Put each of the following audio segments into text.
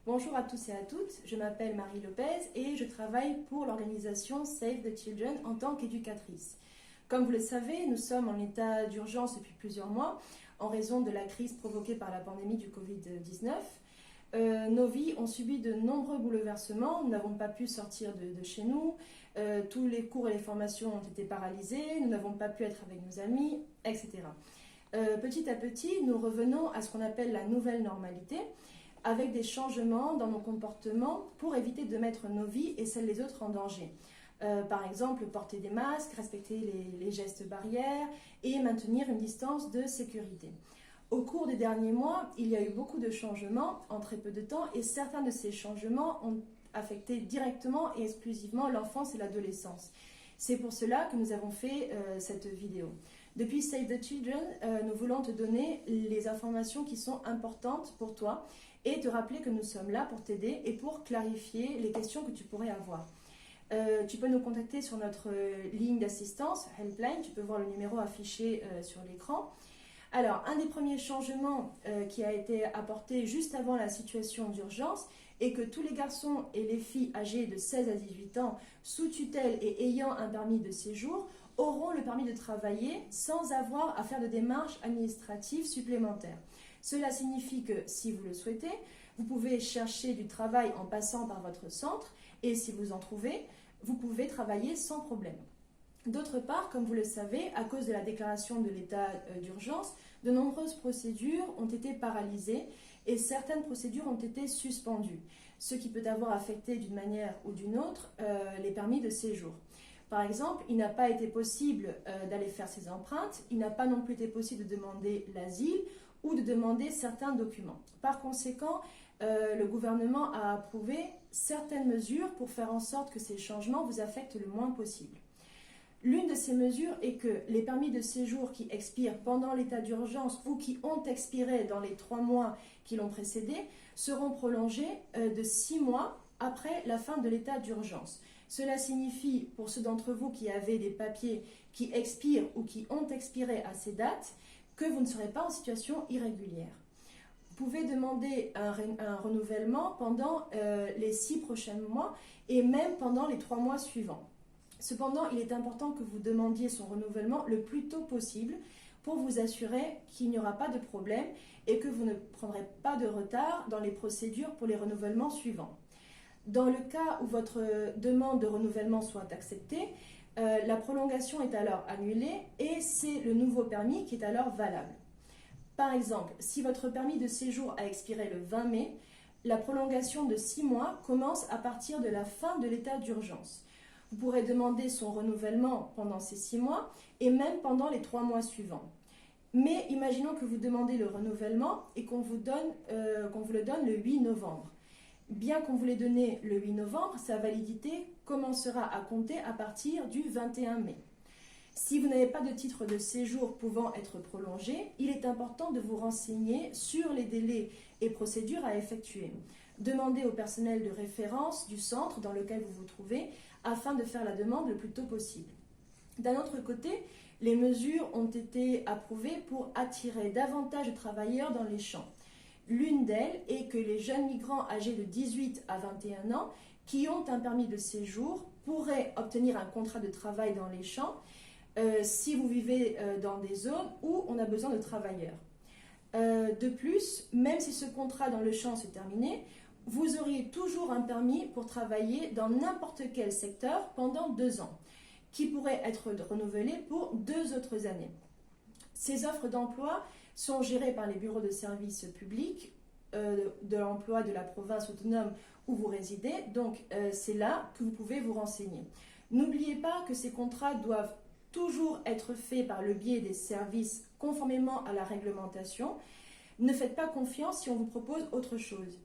Bonjour à tous et à toutes, je m'appelle Marie Lopez et je travaille pour l'organisation Save the Children en tant qu'éducatrice. Comme vous le savez, nous sommes en état d'urgence depuis plusieurs mois en raison de la crise provoquée par la pandémie du Covid-19. Nos vies ont subi de nombreux bouleversements, nous n'avons pas pu sortir de chez nous, tous les cours et les formations ont été paralysés, nous n'avons pas pu être avec nos amis, etc. Petit à petit, nous revenons à ce qu'on appelle la nouvelle normalité, avec des changements dans nos comportements pour éviter de mettre nos vies et celles des autres en danger. Par exemple, porter des masques, respecter les gestes barrières et maintenir une distance de sécurité. Au cours des derniers mois, il y a eu beaucoup de changements en très peu de temps et certains de ces changements ont affecté directement et exclusivement l'enfance et l'adolescence. C'est pour cela que nous avons fait cette vidéo. Depuis Save the Children, nous voulons te donner les informations qui sont importantes pour toi et te rappeler que nous sommes là pour t'aider et pour clarifier les questions que tu pourrais avoir. Tu peux nous contacter sur notre ligne d'assistance, Helpline, tu peux voir le numéro affiché sur l'écran. Alors, un des premiers changements qui a été apporté juste avant la situation d'urgence est que tous les garçons et les filles âgés de 16 à 18 ans sous tutelle et ayant un permis de séjour auront le permis de travailler sans avoir à faire de démarches administratives supplémentaires. Cela signifie que si vous le souhaitez, vous pouvez chercher du travail en passant par votre centre et si vous en trouvez, vous pouvez travailler sans problème. D'autre part, comme vous le savez, à cause de la déclaration de l'état d'urgence, de nombreuses procédures ont été paralysées et certaines procédures ont été suspendues, ce qui peut avoir affecté d'une manière ou d'une autre les permis de séjour. Par exemple, il n'a pas été possible d'aller faire ses empreintes, il n'a pas non plus été possible de demander l'asile ou de demander certains documents. Par conséquent, le gouvernement a approuvé certaines mesures pour faire en sorte que ces changements vous affectent le moins possible. L'une de ces mesures est que les permis de séjour qui expirent pendant l'état d'urgence ou qui ont expiré dans les 3 mois qui l'ont précédé seront prolongés de 6 mois après la fin de l'état d'urgence. Cela signifie, pour ceux d'entre vous qui avaient des papiers qui expirent ou qui ont expiré à ces dates, que vous ne serez pas en situation irrégulière. Vous pouvez demander un renouvellement pendant les 6 prochains mois et même pendant les 3 mois suivants. Cependant, il est important que vous demandiez son renouvellement le plus tôt possible pour vous assurer qu'il n'y aura pas de problème et que vous ne prendrez pas de retard dans les procédures pour les renouvellements suivants. Dans le cas où votre demande de renouvellement soit acceptée, la prolongation est alors annulée et c'est le nouveau permis qui est alors valable. Par exemple, si votre permis de séjour a expiré le 20 mai, la prolongation de 6 mois commence à partir de la fin de l'état d'urgence. Vous pourrez demander son renouvellement pendant ces 6 mois et même pendant les 3 mois suivants. Mais imaginons que vous demandez le renouvellement et qu'on vous le donne le 8 novembre. Bien qu'on vous l'ait donné le 8 novembre, sa validité commencera à compter à partir du 21 mai. Si vous n'avez pas de titre de séjour pouvant être prolongé, il est important de vous renseigner sur les délais et procédures à effectuer. Demandez au personnel de référence du centre dans lequel vous vous trouvez afin de faire la demande le plus tôt possible. D'un autre côté, les mesures ont été approuvées pour attirer davantage de travailleurs dans les champs. L'une d'elles est que les jeunes migrants âgés de 18 à 21 ans qui ont un permis de séjour pourraient obtenir un contrat de travail dans les champs si vous vivez dans des zones où on a besoin de travailleurs. De plus, même si ce contrat dans le champ se terminait, vous auriez toujours un permis pour travailler dans n'importe quel secteur pendant 2 ans, qui pourrait être renouvelé pour 2 autres années. Ces offres d'emploi sont gérées par les bureaux de services publics de l'emploi de la province autonome où vous résidez, donc c'est là que vous pouvez vous renseigner. N'oubliez pas que ces contrats doivent toujours être faits par le biais des services conformément à la réglementation. Ne faites pas confiance si on vous propose autre chose.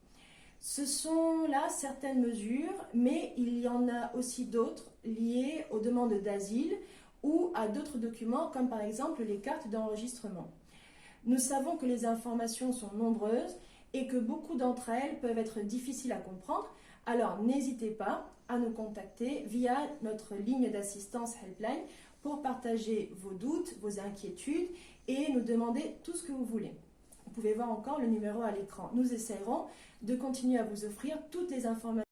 Ce sont là certaines mesures, mais il y en a aussi d'autres liées aux demandes d'asile ou à d'autres documents, comme par exemple les cartes d'enregistrement. Nous savons que les informations sont nombreuses et que beaucoup d'entre elles peuvent être difficiles à comprendre, alors n'hésitez pas à nous contacter via notre ligne d'assistance Helpline pour partager vos doutes, vos inquiétudes et nous demander tout ce que vous voulez. Vous pouvez voir encore le numéro à l'écran. Nous essaierons de continuer à vous offrir toutes les informations